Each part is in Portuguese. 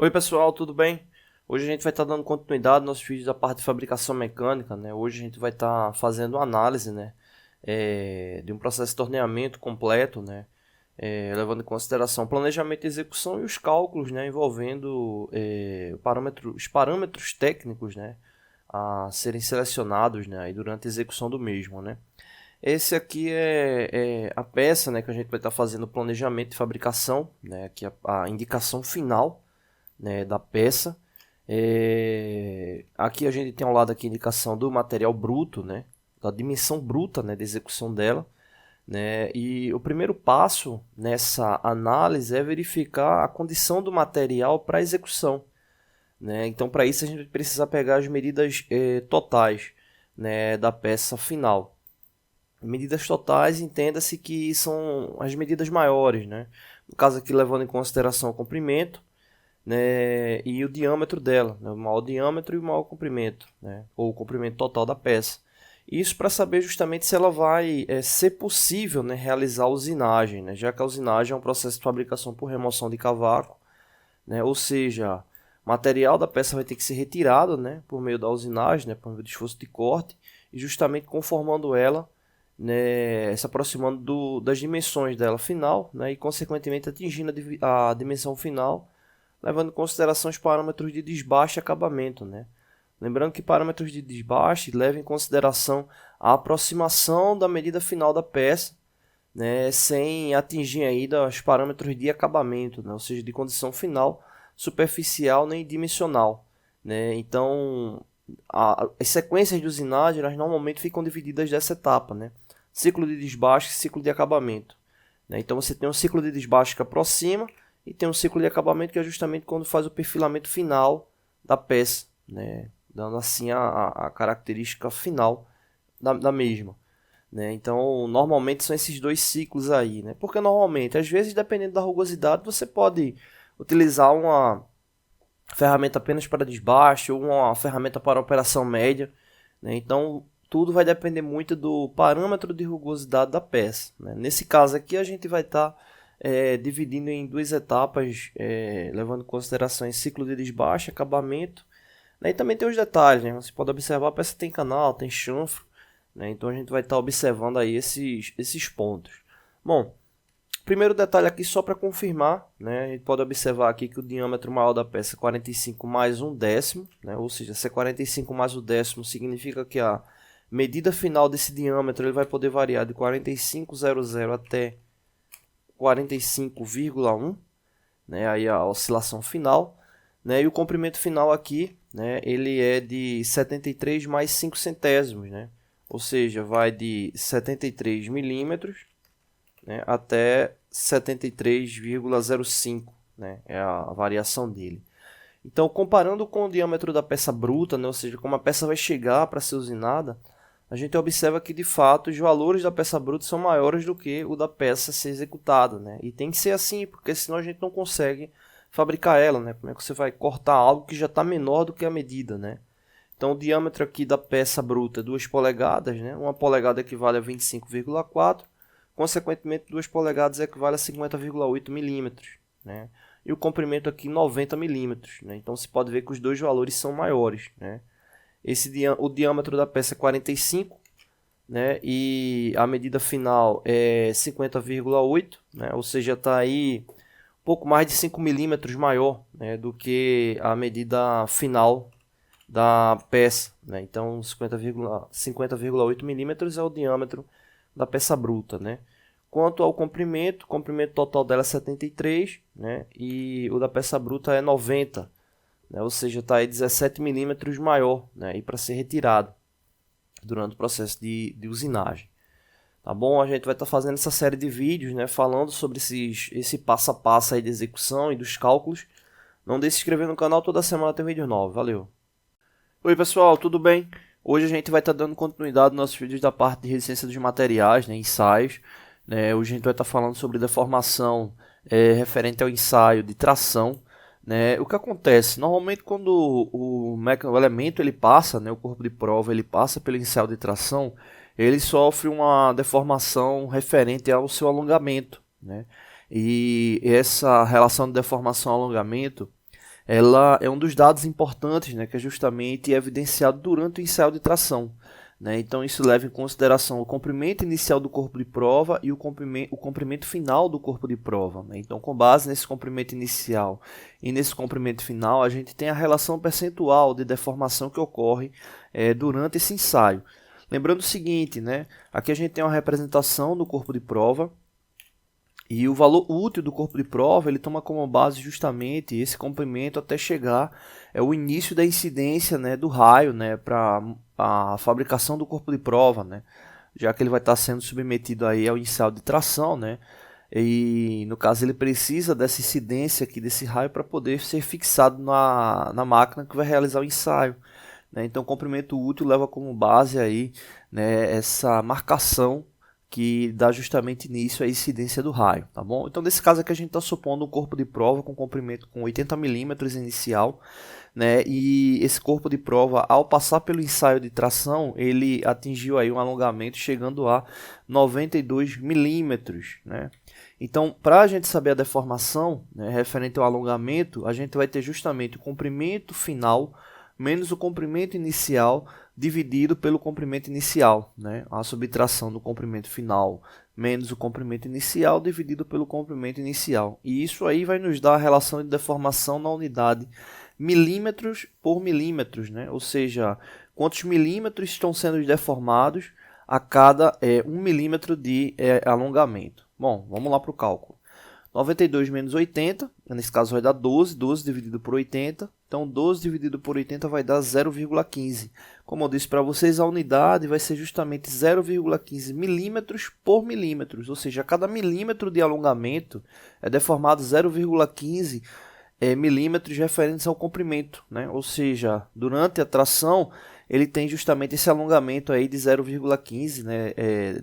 Oi pessoal, tudo bem? Hoje a gente vai estar dando continuidade aos nossos vídeos da parte de fabricação mecânica, né? Hoje a gente vai estar fazendo uma análise, né? De um processo de torneamento completo, né? Levando em consideração o planejamento e execução e os cálculos, né? Envolvendo os parâmetros técnicos, né? A serem selecionados, né? Aí durante a execução do mesmo, né? Esse aqui é a peça, né? Que a gente vai estar fazendo o planejamento de fabricação, né? Aqui a indicação final, né, da peça. Aqui a gente tem ao lado aqui a indicação do material bruto, né, da dimensão bruta, né, da execução dela, né, e o primeiro passo nessa análise é verificar a condição do material para execução, né. Então para isso a gente precisa pegar as medidas totais, né, da peça final. Medidas totais, entenda-se que são as medidas maiores, né, no caso aqui levando em consideração o comprimento, né, e o diâmetro dela, né, o maior diâmetro e o maior comprimento, né, ou o comprimento total da peça. Isso para saber justamente se ela vai ser possível, né, realizar a usinagem, né, já que a usinagem é um processo de fabricação por remoção de cavaco, né, ou seja, o material da peça vai ter que ser retirado, né, por meio da usinagem, né, por meio do esforço de corte, e justamente conformando ela, né, se aproximando das dimensões dela final, né, e consequentemente atingindo a dimensão final, levando em consideração os parâmetros de desbaste e acabamento, né? Lembrando que parâmetros de desbaste levam em consideração a aproximação da medida final da peça, né, sem atingir ainda os parâmetros de acabamento, né, ou seja, de condição final, superficial nem dimensional, né? Então, as sequências de usinagem elas normalmente ficam divididas dessa etapa, né? Ciclo de desbaste e ciclo de acabamento, né? Então você tem um ciclo de desbaste que aproxima e tem um ciclo de acabamento que é justamente quando faz o perfilamento final da peça, né? Dando assim a característica final da mesma, né? Então, normalmente são esses dois ciclos aí, né? Porque normalmente, às vezes, dependendo da rugosidade, você pode utilizar uma ferramenta apenas para desbaste ou uma ferramenta para operação média, né? Então, tudo vai depender muito do parâmetro de rugosidade da peça, né? Nesse caso aqui, a gente vai estar dividindo em duas etapas, levando em consideração em ciclo de desbaste, acabamento, né? E também tem os detalhes, né? Você pode observar, a peça tem canal, tem chanfro, né? Então a gente vai estar observando aí esses pontos. Bom, primeiro detalhe aqui só para confirmar, né? A gente pode observar aqui que o diâmetro maior da peça é 45 mais um décimo, né? Ou seja, se é 45 mais um décimo significa que a medida final desse diâmetro ele vai poder variar de 45,00 até 45,1, né? Aí a oscilação final, né? E o comprimento final aqui, né? Ele é de 73 mais 5 centésimos, né? Ou seja, vai de 73 milímetros, né, até 73,05, né? É a variação dele. Então, comparando com o diâmetro da peça bruta, né? Ou seja, como a peça vai chegar para ser usinada, a gente observa que de fato os valores da peça bruta são maiores do que o da peça ser executada, né? E tem que ser assim, porque senão a gente não consegue fabricar ela, né? Como é que você vai cortar algo que já está menor do que a medida, né? Então o diâmetro aqui da peça bruta é 2 polegadas, né? 1 polegada equivale a 25,4, consequentemente 2 polegadas equivale a 50,8 milímetros, né? E o comprimento aqui 90 milímetros, né? Então você pode ver que os dois valores são maiores, né? O diâmetro da peça é 45, né? E a medida final é 50,8, né? Ou seja, está aí um pouco mais de 5 milímetros maior, né, do que a medida final da peça, né? Então 50,8 milímetros é o diâmetro da peça bruta, né? Quanto ao comprimento, o comprimento total dela é 73, né? E o da peça bruta é 90, né? Ou seja, está aí 17 milímetros maior, né? E para ser retirado durante o processo de usinagem. Tá bom? A gente vai estar fazendo essa série de vídeos, né? Falando sobre esse passo a passo aí de execução e dos cálculos. Não deixe de se inscrever no canal, toda semana tem vídeo novo. Valeu! Oi pessoal, tudo bem? Hoje a gente vai estar dando continuidade nos nossos vídeos da parte de resistência dos materiais, né, ensaios, né? Hoje a gente vai estar falando sobre deformação referente ao ensaio de tração, né? O que acontece? Normalmente quando o elemento ele passa, né, o corpo de prova ele passa pelo ensaio de tração, ele sofre uma deformação referente ao seu alongamento, né? E essa relação de deformação-alongamento ela é um dos dados importantes, né, que é justamente evidenciado durante o ensaio de tração. Né? Então, isso leva em consideração o comprimento inicial do corpo de prova e o comprimento final do corpo de prova. Né? Então, com base nesse comprimento inicial e nesse comprimento final, a gente tem a relação percentual de deformação que ocorre durante esse ensaio. Lembrando o seguinte, né? Aqui a gente tem uma representação do corpo de prova, e o valor útil do corpo de prova ele toma como base justamente esse comprimento até chegar o início da incidência, né, do raio, né, para a fabricação do corpo de prova, né, já que ele vai estar sendo submetido aí ao ensaio de tração, né, e no caso ele precisa dessa incidência aqui desse raio para poder ser fixado na máquina que vai realizar o ensaio. Né. Então o comprimento útil leva como base aí, né, essa marcação que dá justamente início à incidência do raio, tá bom? Então, nesse caso aqui a gente está supondo um corpo de prova com comprimento com 80 milímetros inicial, né? E esse corpo de prova, ao passar pelo ensaio de tração, ele atingiu aí um alongamento chegando a 92 milímetros, né? Então, para a gente saber a deformação, né, referente ao alongamento, a gente vai ter justamente o comprimento final menos o comprimento inicial dividido pelo comprimento inicial, né? A subtração do comprimento final menos o comprimento inicial dividido pelo comprimento inicial. E isso aí vai nos dar a relação de deformação na unidade milímetros por milímetros, né? Ou seja, quantos milímetros estão sendo deformados a cada 1 milímetro de alongamento. Bom, vamos lá para o cálculo. 92 menos 80, nesse caso vai dar 12, 12 dividido por 80, então 12 dividido por 80 vai dar 0,15. Como eu disse para vocês, a unidade vai ser justamente 0,15 milímetros por milímetros, ou seja, a cada milímetro de alongamento é deformado 0,15 milímetros referentes ao comprimento, né? Ou seja, durante a tração ele tem justamente esse alongamento aí de 0,15 né,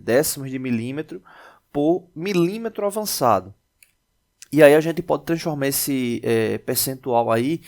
décimos de milímetro por milímetro avançado. E aí a gente pode transformar esse percentual aí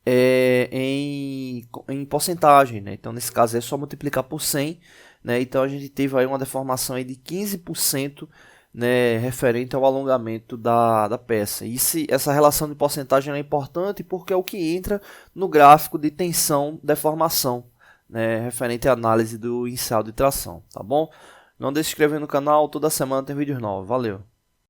em porcentagem, né? Então, nesse caso, é só multiplicar por 100, né? Então, a gente teve aí uma deformação aí de 15%, né, referente ao alongamento da peça. E essa relação de porcentagem é importante porque é o que entra no gráfico de tensão-deformação, né, referente à análise do ensaio de tração, tá bom? Não deixe de se inscrever no canal, toda semana tem vídeos novos. Valeu!